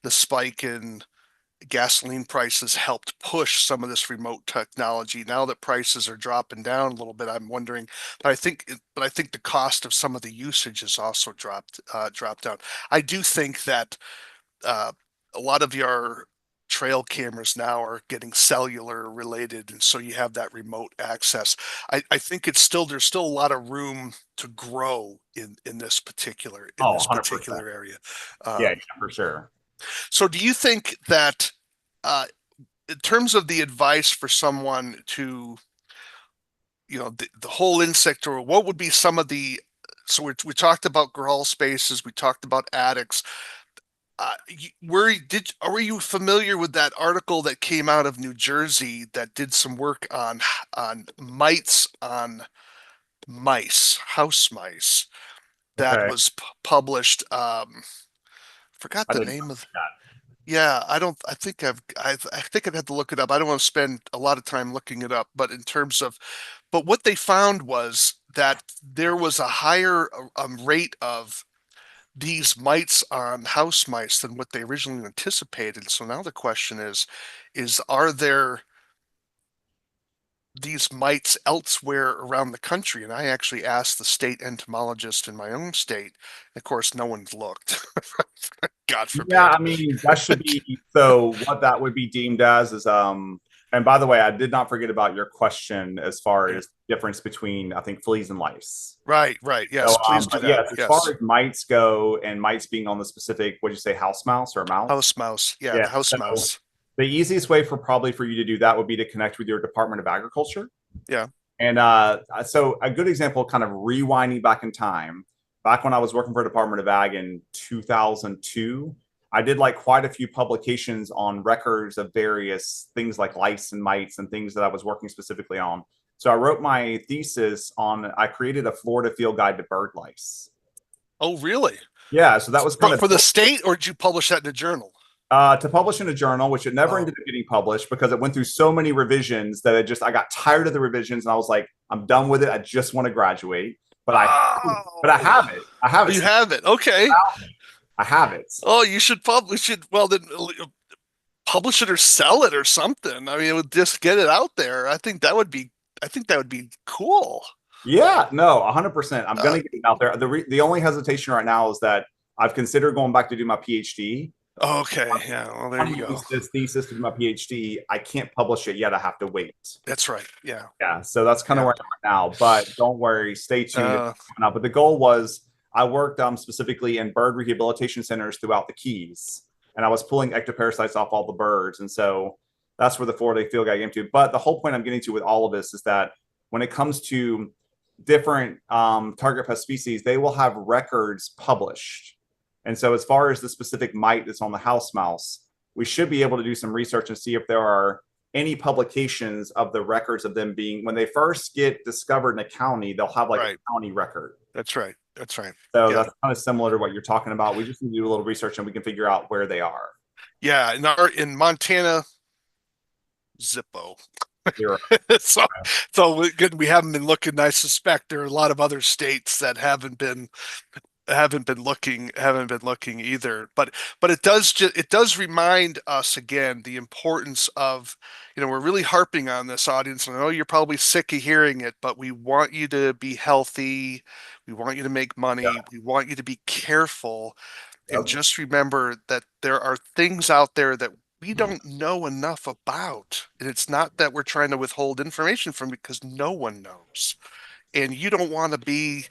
the spike in gasoline prices helped push some of this remote technology. Now that prices are dropping down a little bit, I'm wondering, but I think the cost of some of the usage has also dropped down. I do think that uh, a lot of your trail cameras now are getting cellular related, and so you have that remote access. I think there's still a lot of room to grow in Oh, this 100%. particular area. Yeah, Um, yeah, for sure. so do you think that in terms of the advice for someone to, the whole insect, or what would be some of the, so we talked about crawl spaces, we talked about attics. Were you familiar with that article that came out of New Jersey that did some work on mites on mice, house mice, that Okay. was published? Forgot I the didn't name of. know Yeah, I don't. I think I'd have to look it up. I don't want to spend a lot of time looking it up. But in terms of, but what they found was that there was a higher rate of these mites on house mice than what they originally anticipated. So now the question is these mites elsewhere around the country. And I actually asked the state entomologist in my own state. Of course, no one's looked. God Yeah, forbid. I mean, that should be so what that would be deemed as is and by the way, I did not forget about your question as far Yeah. as difference between I think fleas and lice. Right, right. So Yes, please do but that. yes, as far Yes. as mites go and mites being on the specific, what did you say, house mouse or a mouse? House mouse. Yeah, Yeah. the house So mouse. the easiest way for probably for you to do that would be to connect with your Department of Agriculture. Yeah. And so a good example, kind of rewinding back in time, back when I was working for Department of Ag in 2002, I did like quite a few publications on records of various things like lice and mites and things that I was working specifically on. So I wrote my thesis on, I created a Florida field guide to bird lice. Oh, really? Yeah, so that was kind of For the state, or did you publish that in a journal? to publish in a journal, which it never Oh. ended up getting published because it went through so many revisions that I got tired of the revisions and I was like, I'm done with it. I just want to graduate. But I Oh. have it. I have Oh, it. you have it. Okay. I have it. Oh, you should publish it. Well, then publish it or sell it or something. I mean, it would just get it out there. I think that would be cool. Yeah, no, 100%. I'm Uh, gonna get it out there. The only hesitation right now is that I've considered going back to do my PhD. okay. Yeah. Well, there I'm you going to go. use this thesis to do my PhD. I can't publish it yet. I have to wait. That's right. Yeah. Yeah, so that's kind of Yeah. where I'm at now. But don't worry, stay tuned. Uh, But the goal was I worked specifically in bird rehabilitation centers throughout the Keys, and I was pulling ectoparasites off all the birds, and so that's where the 4-day field guide came to. But the whole point I'm getting to with all of this is that when it comes to different target pest species, they will have records published. And so, as far as the specific mite that's on the house mouse, we should be able to do some research and see if there are any publications of the records of them being when they first get discovered in a county, they'll have like a right. county record. That's right. That's right. So Yeah. that's kind of similar to what you're talking about. We just need to do a little research and we can figure out where they are. Yeah. In Montana, Zippo. Zero. so good. We haven't been looking. I suspect there are a lot of other states that haven't been looking either. But it does remind us again the importance of, we're really harping on this, audience, and I know you're probably sick of hearing it, but we want you to be healthy, we want you to make money, Yeah. we want you to be careful, and Yep. just remember that there are things out there that we don't know enough about. And it's not that we're trying to withhold information from you, because no one knows. And you don't want to be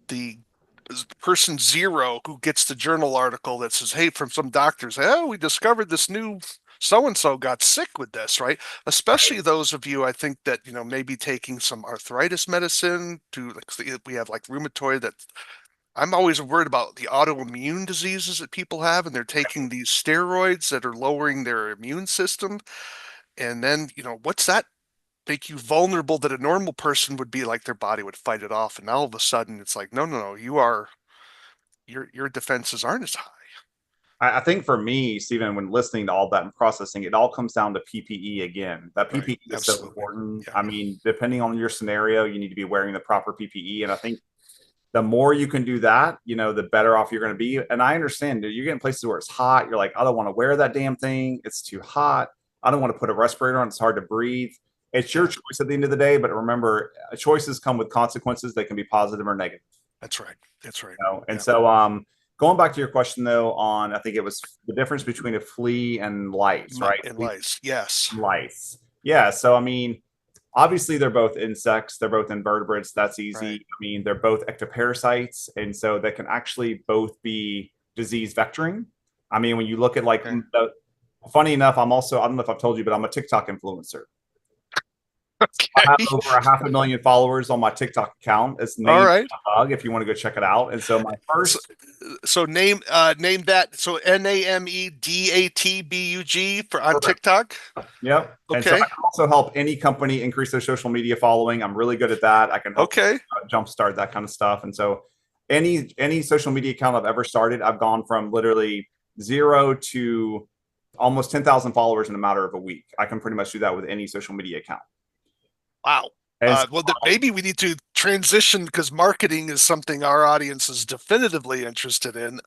the person zero who gets the journal article that says, hey, from some doctors, oh, we discovered this new so and so got sick with this, right? Especially those of you, I think, that maybe taking some arthritis medicine to, like, we have like rheumatoid. That I'm always worried about the autoimmune diseases that people have, and they're taking these steroids that are lowering their immune system. And then, what's that make you vulnerable that a normal person would be like their body would fight it off, and all of a sudden it's like, no, no, no, your defenses aren't as high. I think for me, Stephen, when listening to all that and processing, it all comes down to PPE again. That Right. PPE is so Absolutely. important. Yeah. I mean, depending on your scenario, you need to be wearing the proper PPE. And I think the more you can do that, the better off you're going to be. And I understand, dude, you're getting places where it's hot. You're like, I don't want to wear that damn thing. It's too hot. I don't want to put a respirator on. It's hard to breathe. It's your Yeah. choice at the end of the day. But remember, choices come with consequences. They can be positive or negative. That's right. That's right. And Yeah. so, going back to your question though, on I think it was the difference between a flea and lice, right? And lice. Yes. Lice. Yeah. So, I mean, obviously they're both insects, they're both invertebrates. That's easy. Right. I mean, they're both ectoparasites, and so they can actually both be disease vectoring. I mean, when you look at like, Okay. funny enough, I don't know if I've told you, but I'm a TikTok influencer. I have Okay. over 500,000 followers on my TikTok account. It's All right. NameDatBug if you want to go check it out. And so my So, first, name that. So NameDatBug for on correct. TikTok. Yep. And so I Okay. can also help any company increase their social media following. I'm really good at that. I can help Okay. jumpstart that kind of stuff. And so any social media account I've ever started, I've gone from literally zero to almost 10,000 followers in a matter of a week. I can pretty much do that with any social media account. Wow. And so, Well, maybe we need to transition, because marketing is something our audience is definitively interested in.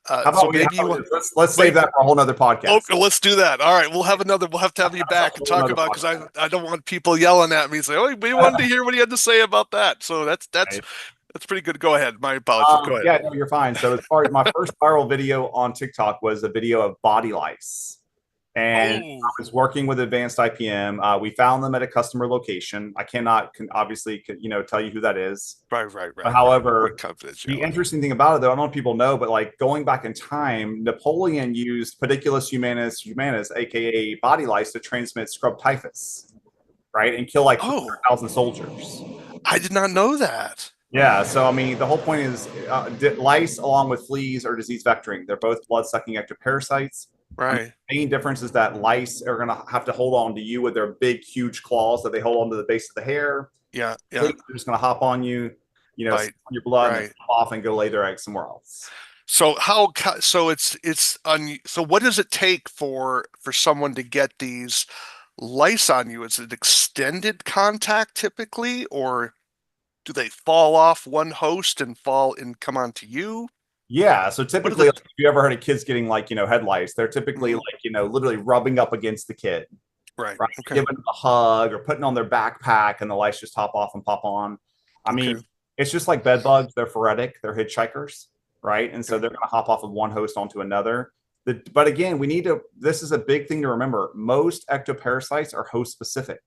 How So about we? maybe you want, Let's save wait. that for a whole nother Oh, podcast. let's do that. All right, we'll have another. We'll have to have you That's a back and whole talk nother about because podcast. I don't want people yelling at me and say, "Oh, we wanted to hear what he had to say about that." So Right. that's pretty good. Go ahead. My apologies. Go ahead. Yeah, no, you're fine. So as far as my first viral video on TikTok was a video of body lice. And I Oh, was working with advanced IPM. We found them at a customer location. I cannot obviously, tell you who that is. But right. What however, the confidentiality? interesting thing about it, though, I don't know if people know, but like going back in time, Napoleon used Pediculus humanus, aka body lice, to transmit scrub typhus, right, and kill like Oh, 300,000 soldiers. I did not know that. Yeah, so I mean, the whole point is lice, along with fleas, are disease vectoring. They're both blood-sucking ectoparasites. I mean, Right. the main difference is that lice are going to have to hold on to you with their big, huge claws that they hold on to the base of the hair. Yeah. Yeah. Fleas are just going to hop on you, Bite. suck on your blood, and then Right. hop off and go lay their eggs somewhere else. So how? So it's on. So what does it take for someone to get these lice on you? Is it extended contact typically, or do they fall off one host and fall and come onto you? Yeah, so What are typically, the? like, if you ever heard of kids getting like head lice, they're typically Mhm. like literally rubbing up against the kid, Right. right? Okay. Giving them a hug or putting on their backpack, and the lice just hop off and pop on. I Okay. mean, it's just like bed bugs. They're phoretic. They're hitchhikers, right? And so Okay. they're going to hop off of one host onto another. But again, we need to. This is a big thing to remember. Most ectoparasites are host specific,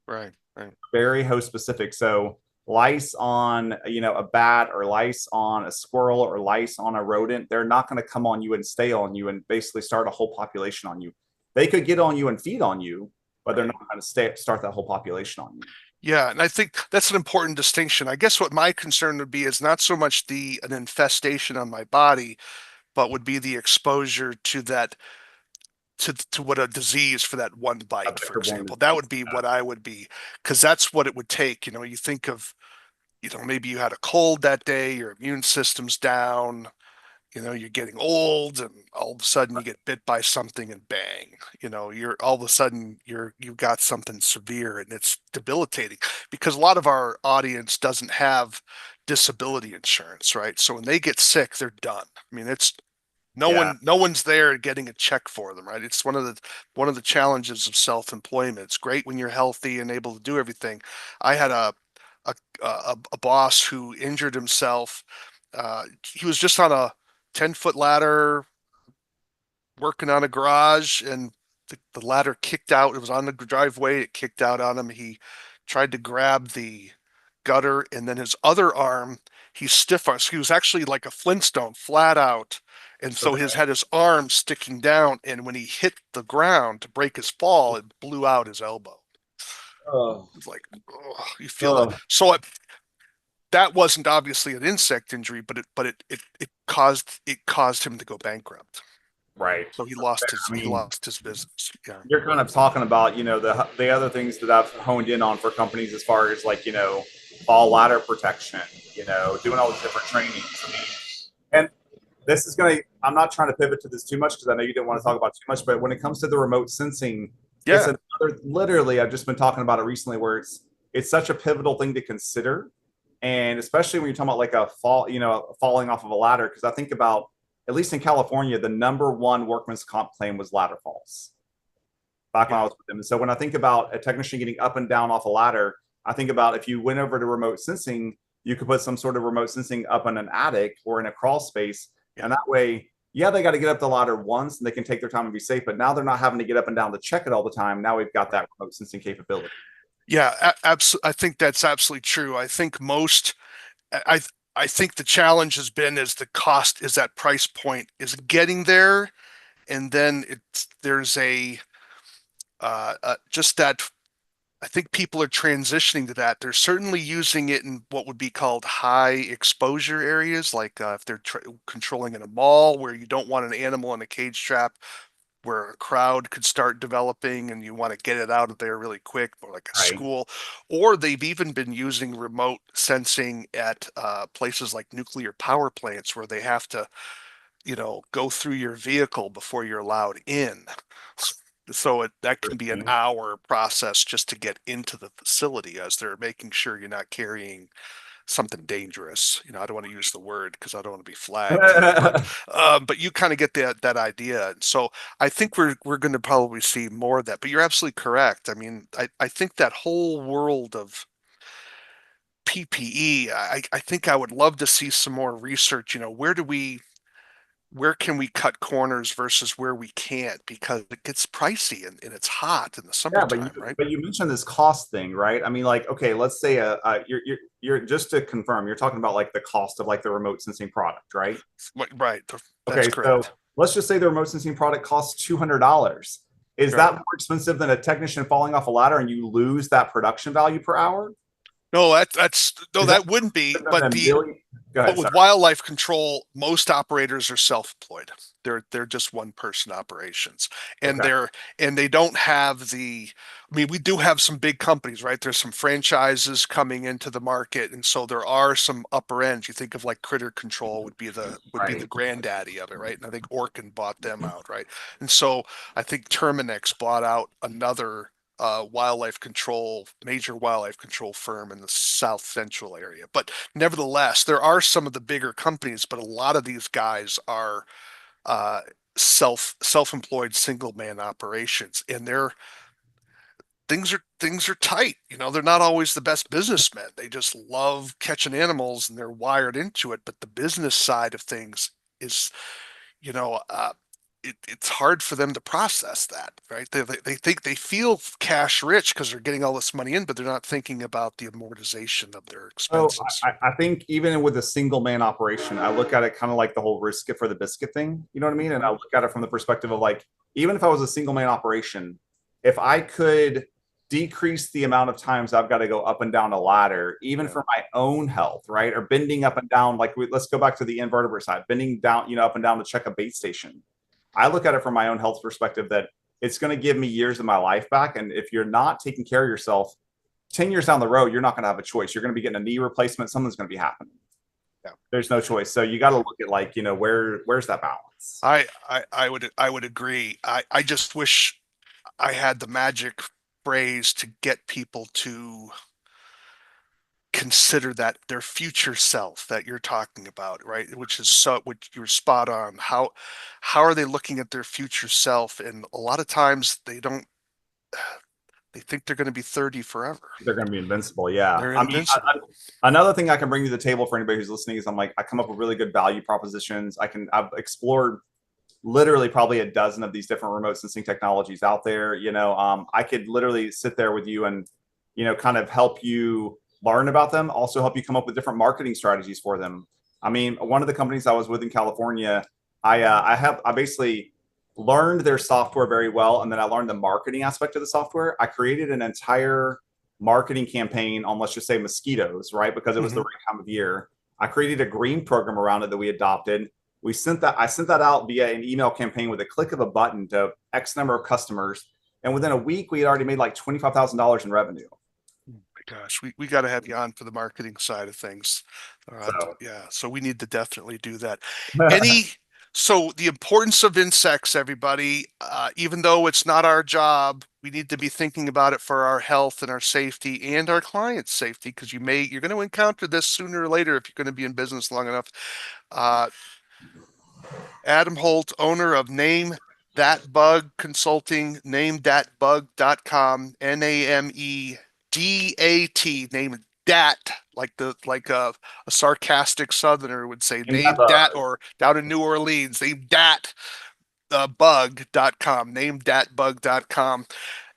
Right. Right. very host specific. So lice on a bat or lice on a squirrel or lice on a rodent, they're not going to come on you and stay on you and basically start a whole population on you. They could get on you and feed on you, but they're Right. not going to start that whole population on you. Yeah, and I think that's an important distinction. I guess what my concern would be is not so much the an infestation on my body, but would be the exposure to that to what a disease for that one A bite, for vector-borne example. That would disease. be what I would be, because that's what it would take. You think of, maybe you had a cold that day, your immune system's down, you're getting old, and all of a sudden you get bit by something and bang, you're all of a sudden you've got something severe and it's debilitating because a lot of our audience doesn't have disability insurance, right? So when they get sick, they're done. I mean, it's Yeah, no one's there getting a check for them, right? It's one of the challenges of self-employment. It's great when you're healthy and able to do everything. I had a boss who injured himself. He was just on a 10-foot ladder working on a garage, and the ladder kicked out. It was on the driveway. It kicked out on him. He tried to grab the gutter, and then his other arm, he stiff arm. So he was actually like a Flintstone, flat out. And so his okay. had his arm sticking down, and when he hit the ground to break his fall, it blew out his elbow. Oh, It's like, oh, you feel that. oh, So that wasn't obviously an insect injury, but it caused him to go bankrupt. right. So I he mean, lost his business. Yeah. you're kind of talking about the other things that I've honed in on for companies as far as like fall ladder protection, doing all these different trainings. I mean, and this is going to, I'm not trying to pivot to this too much because I know you didn't want to talk Mhm. about too much, but when it comes to the remote sensing, it's Yeah. another, literally, I've just been talking about it recently where it's such a pivotal thing to consider. And especially when you're talking about like a fall, falling off of a ladder, because I think about, at least in California, the number one workman's comp claim was ladder falls back when I Yeah. was with them. And so when I think about a technician getting up and down off a ladder, I think about if you went over to remote sensing, you could put some sort of remote sensing up in an attic or in a crawl space. And Yeah. that way, yeah, they got to get up the ladder once and they can take their time and be safe. But now they're not having to get up and down to check it all the time. Now we've got that remote sensing capability. Yeah. Absolutely. I think that's absolutely true. I think I, I think the challenge has been is the cost is that price point is getting there. And then there's just that I think people are transitioning to that. They're certainly using it in what would be called high exposure areas, like if they're controlling in a mall where you don't want an animal in a cage trap, where a crowd could start developing and you want to get it out of there really quick, or like a Right. school. Or they've even been using remote sensing at places like nuclear power plants where they have to, go through your vehicle before you're allowed in. So that can be an Interesting. hour process just to get into the facility as they're making sure you're not carrying something dangerous. I don't want to use the word because I don't want to be flagged, but you kind of get that idea. And so I think we're going to probably see more of that. But you're absolutely correct. I mean, I think that whole world of PPE, I think I would love to see some more research. Where can we cut corners versus where we can't because it gets pricey and it's hot in the Yeah, but you summertime, right? but you mentioned this cost thing, right? I mean, like, okay, let's say you're just to confirm, you're talking about like the cost of like the remote sensing product, right? Right. That's Okay, so correct. let's just say the remote sensing product costs $200. Is Right. that more expensive than a technician falling off a ladder and you lose that production value per hour? No, that's no, Is that that wouldn't be. more than a million? Go But ahead, with sorry. wildlife control, most operators are self-employed. They're just one-person operations, and Okay. they don't have the. I mean, we do have some big companies, right? There's some franchises coming into the market, and so there are some upper ends. You think of like Critter Control would be the Right. granddaddy of it, right? And I think Orkin bought them out, right? And so I think Terminix bought out another major wildlife control firm in the South Central area. But nevertheless, there are some of the bigger companies, but a lot of these guys are uh, self-employed single man operations, and things are tight. They're not always the best businessmen. They just love catching animals, and they're wired into it. But the business side of things is you know, uh, it's hard for them to process that, right? They think they feel cash rich because they're getting all this money in, but they're not thinking about the amortization of their So expenses. I think even with a single man operation, I look at it kind of like the whole risk it for the biscuit thing. You know what I mean? And I Mhm. look at it from the perspective of like, even if I was a single man operation, if I could decrease the amount of times I've got to go up and down a ladder, even Yeah. for my own health, right? Or bending up and down, like let's go back to the invertebrate side, bending down, up and down to check a bait station. I look at it from my own health perspective that it's going to give me years of my life back. And if you're not taking care of yourself, 10 years down the road, you're not going to have a choice. You're going to be getting a knee replacement. Something's going to be happening. Yeah. There's no choice. So you got to look at like, where's that balance? I would agree. I just wish I had the magic phrase to get people to consider that their future self that you're talking about, right? Which you're spot on. How are they looking at their future self? And a lot of times they think they're going to be 30 forever. They're going to be invincible. Yeah. They're I mean, invincible. another thing I can bring to the table for anybody who's listening is I come up with really good value propositions. I've explored literally probably a dozen of these different remote sensing technologies out there. I could literally sit there with you and, kind of help you learn about them, also help you come up with different marketing strategies for them. I mean, one of the companies I was with in California, I basically learned their software very well, and then I learned the marketing aspect of the software. I created an entire marketing campaign on, let's just say, mosquitoes, right? Because it was the Hmm. right time of year. I created a green program around it that we adopted. I sent that out via an email campaign with a click of a button to X number of customers. And within a week, we had already made like $25,000 in revenue. Oh my gosh, we got to have you on for the marketing side of things. So Yeah, so we need to definitely do that. Any, so the importance of insects, everybody, even though it's not our job, we need to be thinking about it for our health and our safety and our clients' safety because you're going to encounter this sooner or later if you're going to be in business long enough. Uh, Adam Holt, owner of Name That Bug Consulting, NameDatBug.com, NameDat, name dat, like a sarcastic Southerner would say, in name dat, or down in New Orleans, name dat bug.com, NameDatBug.com.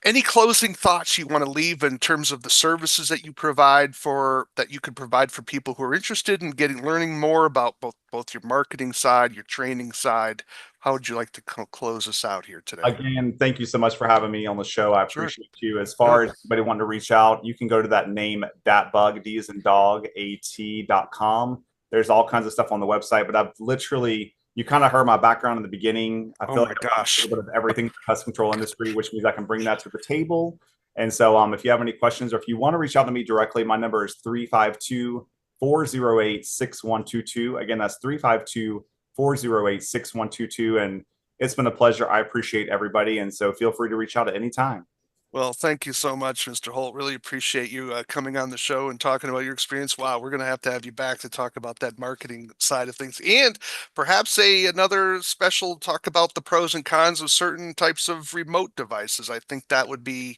Any closing thoughts you want to leave in terms of the services that you could provide for people who are interested in learning more about both your marketing side, your training side? How would you like to close us out here today? Again, thank you so much for having me on the show. I Sure. appreciate you. As Yeah. far as anybody wanting to reach out, you can go to that name, that bug, D as in dog, AT.com. There's all kinds of stuff on the website, but I've literally, you kind of heard my background in the beginning. I Oh feel like my I've done a gosh. little bit of everything in the pest control industry, which means I can bring that to the table. And so if you have any questions or if you want to reach out to me directly, my number is 352 408 6122. Again, that's 352 408 6122. And it's been a pleasure. I appreciate everybody. And so feel free to reach out at any time. Well, thank you so much, Mr. Holt. Really appreciate you coming on the show and talking about your experience. Wow, we're going to have you back to talk about that marketing side of things, and perhaps another special talk about the pros and cons of certain types of remote devices. I think that would be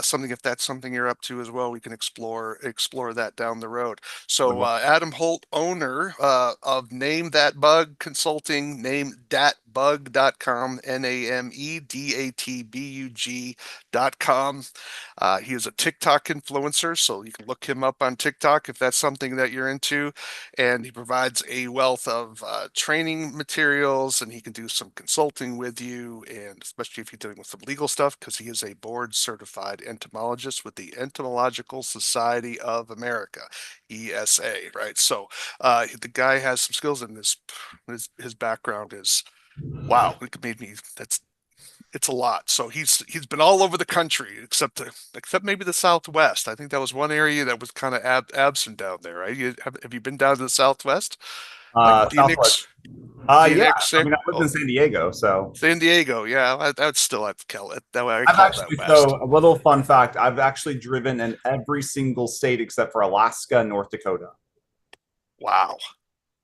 something. If that's something you're up to as well, we can explore that down the road. Would So love. Adam Holt, owner of Name That Bug Consulting, NameDatBug.com, NameDatBug.com. He is a TikTok influencer, so you can look him up on TikTok if that's something that you're into. And he provides a wealth of training materials, and he can do some consulting with you, and especially if you're dealing with some legal stuff, because he is a board certified entomologist with the Entomological Society of America, ESA, right? So the guy has some skills, and his background is wow. It made me that's it's a lot. So he's been all over the country except maybe the Southwest. I think that was one area that was kind of absent down there, right? Have you been down to the Southwest, like Southwest. Phoenix, Yeah. Phoenix? I mean, I lived in San Diego, so San Diego, yeah, that's still I'd call it that way. I I've call that actually, West. so a little fun fact, I've actually driven in every single state except for Alaska and North Dakota. Wow,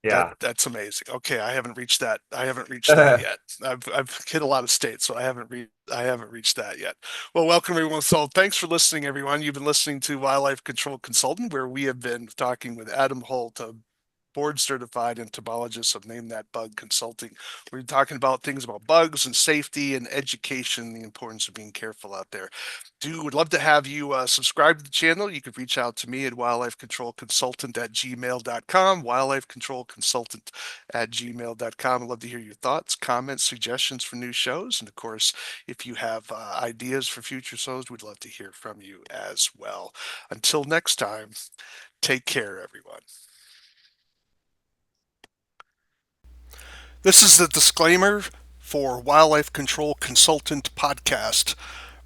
Yeah. that's amazing. Okay, I haven't reached that. I haven't reached that yet. I've hit a lot of states, so I haven't reached that yet. Well, welcome everyone. So thanks for listening, everyone. You've been listening to Wildlife Control Consultant, where we have been talking with Adam Holt, a board certified entomologist of Name That Bug Consulting. We're talking about things about bugs and safety and education, the importance of being careful out there. Would love to have you subscribe to the channel. You could reach out to me at wildlifecontrolconsultant@gmail.com, wildlifecontrolconsultant@gmail.com. I'd love to hear your thoughts, comments, suggestions for new shows. And of course, if you have ideas for future shows, we'd love to hear from you as well. Until next time, take care, everyone. This is the disclaimer for Wildlife Control Consultant Podcast.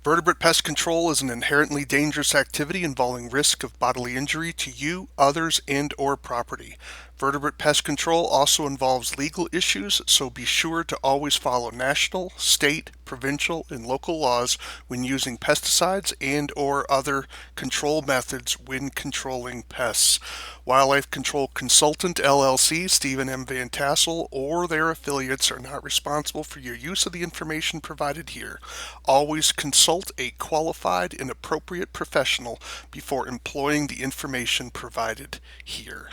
Vertebrate pest control is an inherently dangerous activity involving risk of bodily injury to you, others, and/or property. Vertebrate pest control also involves legal issues, so be sure to always follow national, state, provincial, and local laws when using pesticides and/or other control methods when controlling pests. Wildlife Control Consultant LLC, Stephen M. Vantassel, or their affiliates are not responsible for your use of the information provided here. Always consult a qualified and appropriate professional before employing the information provided here.